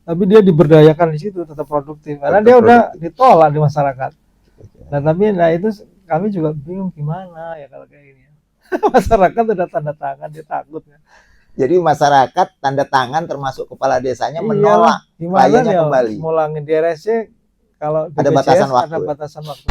tapi dia diberdayakan di situ tetap produktif karena Tetap dia udah produktif. ditolak di masyarakat. Nah tapi itu kami juga bingung gimana ya kalau kayak gini. Masyarakat udah tanda tangan, dia takut ya. Jadi masyarakat tanda tangan termasuk kepala desanya Iyalah, menolak gimana kliennya dia kembali. mulangin di RSC kalau Ada BPJS batasan waktu. ada batasan waktu.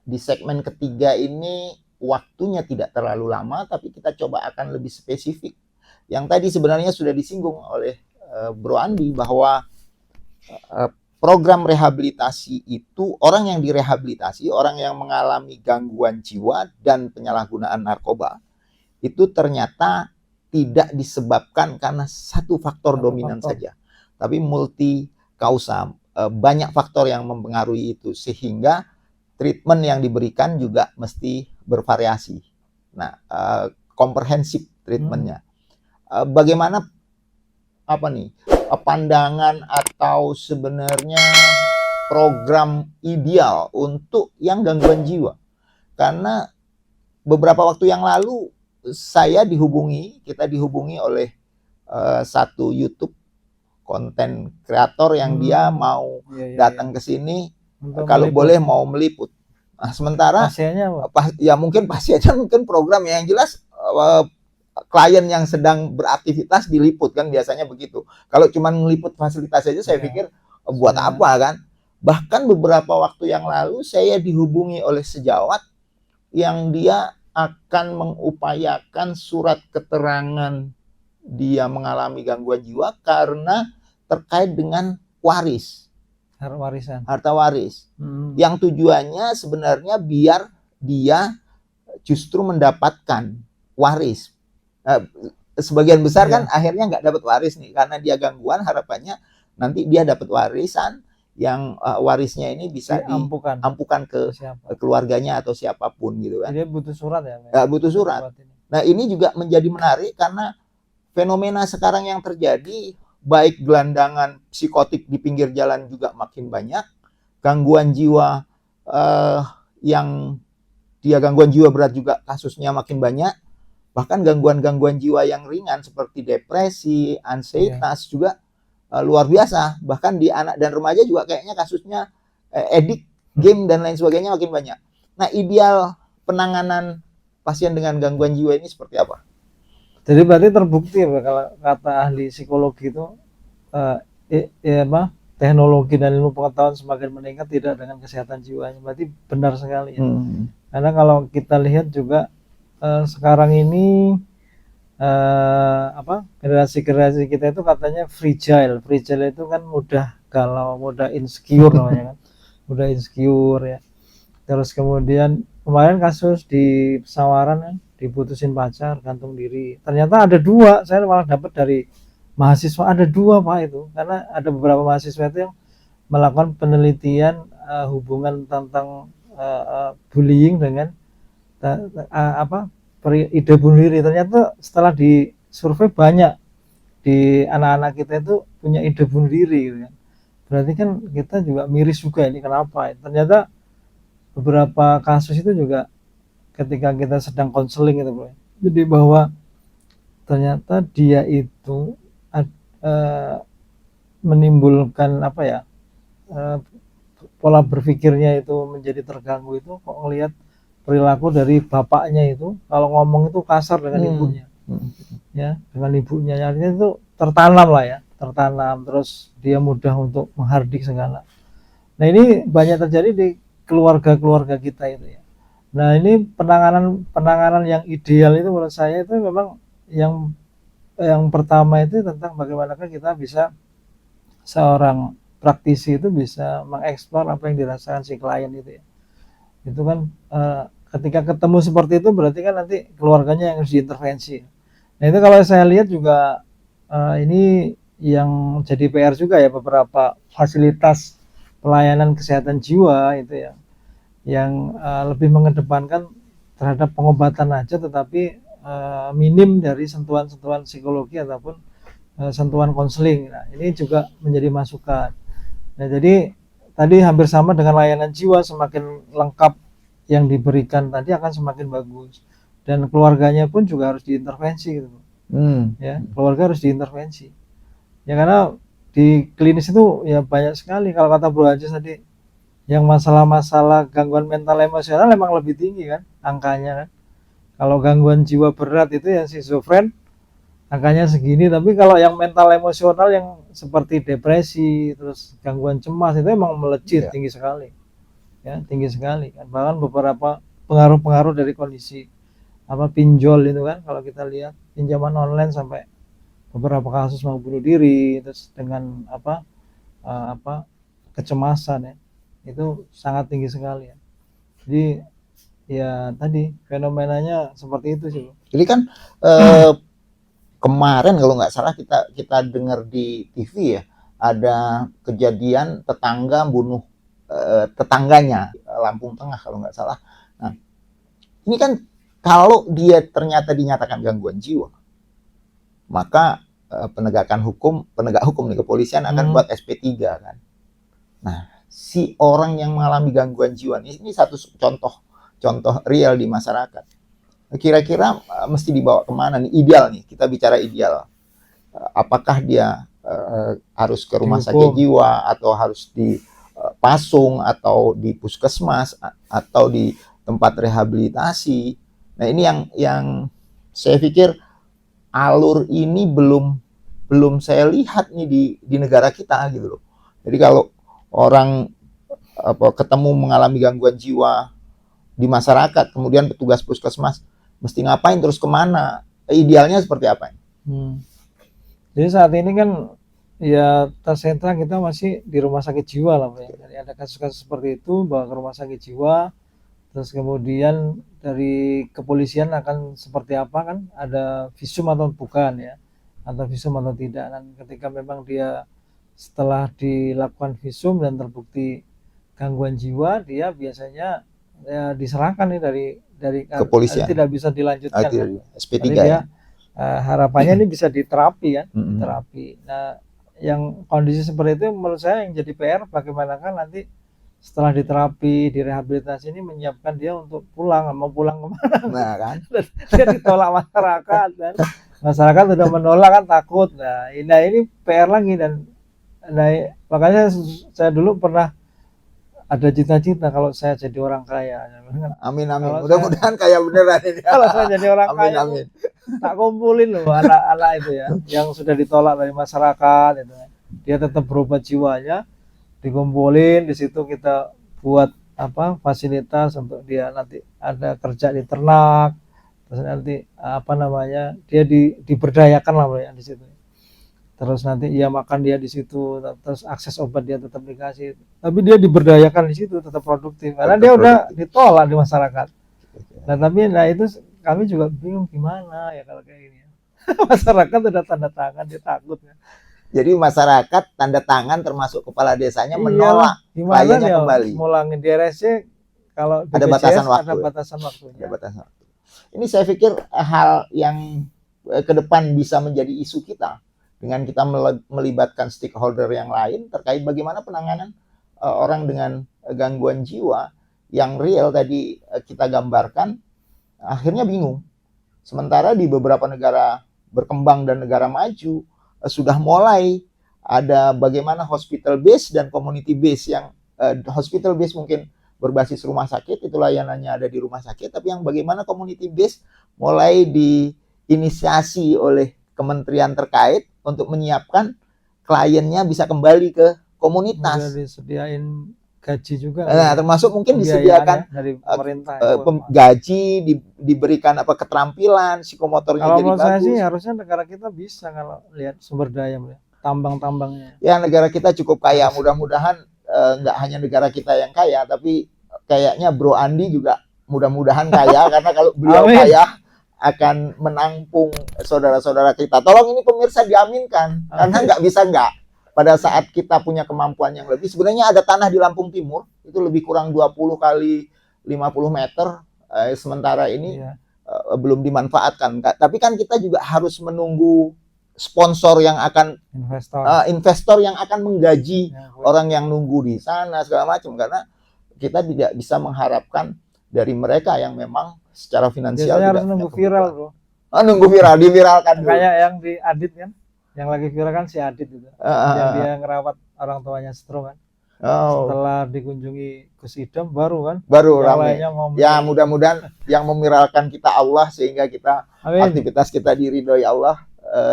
Di segmen ketiga ini waktunya tidak terlalu lama, tapi kita coba akan lebih spesifik. Yang tadi sebenarnya sudah disinggung oleh Bro Andi bahwa program rehabilitasi itu orang yang direhabilitasi, orang yang mengalami gangguan jiwa dan penyalahgunaan narkoba itu ternyata tidak disebabkan karena satu faktor dominan saja, tapi multi kausa, banyak faktor yang mempengaruhi itu sehingga treatment yang diberikan juga mesti bervariasi. Nah, komprehensif treatmentnya. Bagaimana pandangan atau sebenarnya program ideal untuk yang gangguan jiwa? Karena beberapa waktu yang lalu kita dihubungi oleh satu YouTube konten kreator yang dia mau datang ke sini, kalau boleh mau meliput. Nah, sementara pasiennya ya mungkin pasiennya mungkin program yang jelas klien yang sedang beraktivitas diliput kan biasanya begitu. Kalau cuma meliput fasilitas saja saya pikir buat apa kan. Bahkan beberapa waktu yang lalu saya dihubungi oleh sejawat yang dia akan mengupayakan surat keterangan dia mengalami gangguan jiwa karena terkait dengan harta waris. Yang tujuannya sebenarnya biar dia justru mendapatkan waris. Sebagian besar kan akhirnya nggak dapat waris nih karena dia gangguan, harapannya nanti dia dapat warisan yang warisnya ini bisa diampukan ke keluarganya atau siapapun gitu kan. Dia butuh surat ya? Nggak butuh surat. Nah ini juga menjadi menarik karena fenomena sekarang yang terjadi, baik gelandangan psikotik di pinggir jalan juga makin banyak, gangguan jiwa yang dia gangguan jiwa berat juga kasusnya makin banyak, bahkan gangguan-gangguan jiwa yang ringan seperti depresi, ansietas juga luar biasa. Bahkan di anak dan remaja juga kayaknya kasusnya edik, game dan lain sebagainya makin banyak. Nah, ideal penanganan pasien dengan gangguan jiwa ini seperti apa? Jadi berarti terbukti ya kalau kata ahli psikologi itu teknologi dan ilmu pengetahuan semakin meningkat tidak dengan kesehatan jiwanya. Berarti benar sekali ya. Karena kalau kita lihat juga sekarang ini generasi kita itu katanya fragile itu kan mudah galau, mudah insecure namanya kan, mudah insecure ya. Terus kemudian kemarin kasus di Pesawaran kan, diputusin pacar, gantung diri. Ternyata ada 2, saya malah dapat dari mahasiswa ada 2 Pak itu, karena ada beberapa mahasiswa itu yang melakukan penelitian hubungan tentang bullying dengan ide bunuh diri. Ternyata setelah disurvei banyak di anak-anak kita itu punya ide bunuh diri gitu kan. Berarti kan kita juga miris juga ini kenapa. Ternyata beberapa kasus itu juga ketika kita sedang konseling itu Bro. Jadi bahwa ternyata dia itu menimbulkan pola berpikirnya itu menjadi terganggu itu kok ngelihat perilaku dari bapaknya itu kalau ngomong itu kasar dengan ibunya, ya dengan ibunya, artinya itu tertanam terus dia mudah untuk menghardik segala. Nah ini banyak terjadi di keluarga-keluarga kita itu ya. Nah ini penanganan yang ideal itu menurut saya itu memang yang pertama itu tentang bagaimana kita bisa seorang praktisi itu bisa mengeksplor apa yang dirasakan si klien itu ya. Itu kan ketika ketemu seperti itu berarti kan nanti keluarganya yang harus diintervensi. Nah itu kalau saya lihat juga ini yang jadi PR juga ya, beberapa fasilitas pelayanan kesehatan jiwa itu ya yang lebih mengedepankan terhadap pengobatan aja tetapi minim dari sentuhan-sentuhan psikologi ataupun sentuhan konseling. Nah ini juga menjadi masukan. Nah jadi tadi hampir sama dengan layanan jiwa, semakin lengkap yang diberikan tadi akan semakin bagus, dan keluarganya pun juga harus diintervensi gitu. Ya, keluarga harus diintervensi. Ya karena di klinis itu ya banyak sekali, kalau kata Bro Ajis tadi, yang masalah-masalah gangguan mental emosional memang lebih tinggi kan angkanya kan. Kalau gangguan jiwa berat itu yang schizofren angkanya segini, tapi kalau yang mental emosional yang seperti depresi, terus gangguan cemas itu emang melejit Ya. tinggi sekali. Ya, tinggi sekali kan. Bahkan beberapa pengaruh-pengaruh dari kondisi pinjol itu kan, kalau kita lihat pinjaman online sampai beberapa kasus mau bunuh diri, terus dengan kecemasan ya, itu sangat tinggi sekali ya. Jadi ya tadi fenomenanya seperti itu sih. Jadi kan kemarin kalau nggak salah kita dengar di TV ya, ada kejadian tetangga bunuh tetangganya, Lampung Tengah kalau nggak salah. Nah, ini kan kalau dia ternyata dinyatakan gangguan jiwa, maka penegak hukum nih, kepolisian akan buat SP3 kan. Nah, si orang yang mengalami gangguan jiwa ini satu contoh real di masyarakat. Kira-kira mesti dibawa kemana nih? Ideal nih, kita bicara ideal. Apakah dia harus ke rumah sakit jiwa, atau harus di pasung, atau di puskesmas, atau di tempat rehabilitasi? Nah, ini yang saya pikir alur ini belum saya lihat nih di negara kita gitu loh. Jadi kalau orang ketemu mengalami gangguan jiwa di masyarakat, kemudian petugas puskesmas mesti ngapain, terus kemana? Idealnya seperti apa? Jadi saat ini kan ya tersentra kita masih di rumah sakit jiwa lah, Pak. Jadi ada kasus-kasus seperti itu, bawa ke rumah sakit jiwa, terus kemudian dari kepolisian akan seperti apa kan, ada visum atau bukan ya, atau visum atau tidak. Dan ketika memang dia setelah dilakukan visum dan terbukti gangguan jiwa, dia biasanya ya diserahkan nih dari kepolisian, tidak bisa dilanjutkan kan? SP3 ya. Harapannya ini bisa diterapi kan, terapi. Nah, yang kondisi seperti itu menurut saya yang jadi PR, bagaimana kan nanti setelah diterapi, direhabilitasi ini menyiapkan dia untuk pulang, mau pulang kemana? Nah kan, dia ditolak masyarakat kan, masyarakat sudah menolak kan, takut. Nah ini PR lagi. Dan makanya saya dulu pernah ada cita-cita kalau saya jadi orang kaya. Amin. Mudah-mudahan kaya beneran ini. Kalau saya jadi orang kaya, amin. Tak kumpulin loh anak-anak itu ya, yang sudah ditolak dari masyarakat itu. Dia tetap berobat jiwanya, dikumpulin di situ, kita buat fasilitas untuk dia nanti ada kerja di ternak, terus nanti dia diberdayakan lah ya di situ. Terus nanti ia makan dia di situ, terus akses obat dia tetap dikasih, tapi dia diberdayakan di situ, tetap produktif karena dia udah ditolak di masyarakat. Nah tapi itu kami juga bingung gimana ya kalau kayak gini. Masyarakat udah tanda tangan, dia takut ya. Jadi masyarakat tanda tangan termasuk kepala desanya menolak kliennya kembali. Mulangin di RSC kalau ada batasan waktu. Ada batasan waktunya. Ada batasan waktu. Ini saya pikir hal yang ke depan bisa menjadi isu kita dengan kita melibatkan stakeholder yang lain terkait bagaimana penanganan orang dengan gangguan jiwa yang real tadi kita gambarkan, akhirnya bingung. Sementara di beberapa negara berkembang dan negara maju sudah mulai ada bagaimana hospital base dan community base, yang hospital base mungkin berbasis rumah sakit, itu layanannya ada di rumah sakit, tapi yang bagaimana community base mulai diinisiasi oleh kementerian terkait untuk menyiapkan kliennya bisa kembali ke komunitas. Sudah disediain gaji juga. Nah, termasuk mungkin disediakan dari pemerintah. Gaji, diberikan keterampilan psikomotornya. Kalau jadi menurut saya bagus. sih harusnya negara kita bisa kalau lihat sumber daya, tambang-tambangnya. Ya, negara kita cukup kaya. Mudah-mudahan nggak hanya negara kita yang kaya, tapi kayaknya Bro Andi juga mudah-mudahan kaya karena kalau beliau kaya akan menampung saudara-saudara kita. Tolong ini pemirsa diaminkan, karena nggak bisa nggak. Pada saat kita punya kemampuan yang lebih, sebenarnya ada tanah di Lampung Timur, itu lebih kurang 20 kali 50 meter, sementara ini belum dimanfaatkan. Tapi kan kita juga harus menunggu sponsor yang akan, investor yang akan menggaji orang yang nunggu di sana, segala macam. Karena kita tidak bisa mengharapkan dari mereka yang memang secara finansial harus nunggu viral, bro. Nunggu viral, diviralkan dulu. Kayak yang di Adit kan. Yang lagi viral kan si Adit itu, Ah, yang ah, dia ngerawat orang tuanya stroke kan. oh, Setelah dikunjungi Gus Idam baru kan, baru yang rame. lainnya mau Ya, mencontoh. mudah-mudahan yang memviralkan kita Allah sehingga kita Amin. aktivitas kita diridhoi Allah.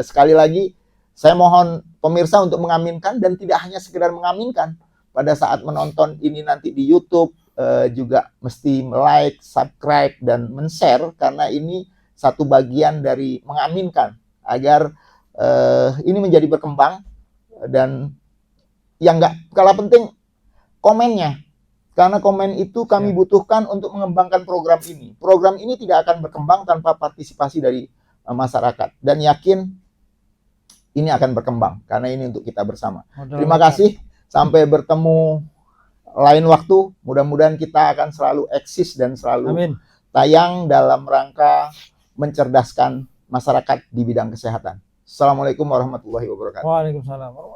Sekali lagi saya mohon pemirsa untuk mengaminkan dan tidak hanya sekedar mengaminkan. Pada saat menonton ini nanti di YouTube juga mesti like, subscribe dan men-share karena ini satu bagian dari mengaminkan agar ini menjadi berkembang dan yang nggak kalah penting komennya. Karena komen itu kami butuhkan untuk mengembangkan program ini. Program ini tidak akan berkembang tanpa partisipasi dari masyarakat. Dan yakin ini akan berkembang. Karena ini untuk kita bersama. Terima kasih. Sampai bertemu lain waktu. Mudah-mudahan kita akan selalu eksis dan selalu tayang dalam rangka mencerdaskan masyarakat di bidang kesehatan. Assalamualaikum warahmatullahi wabarakatuh. Waalaikumsalam.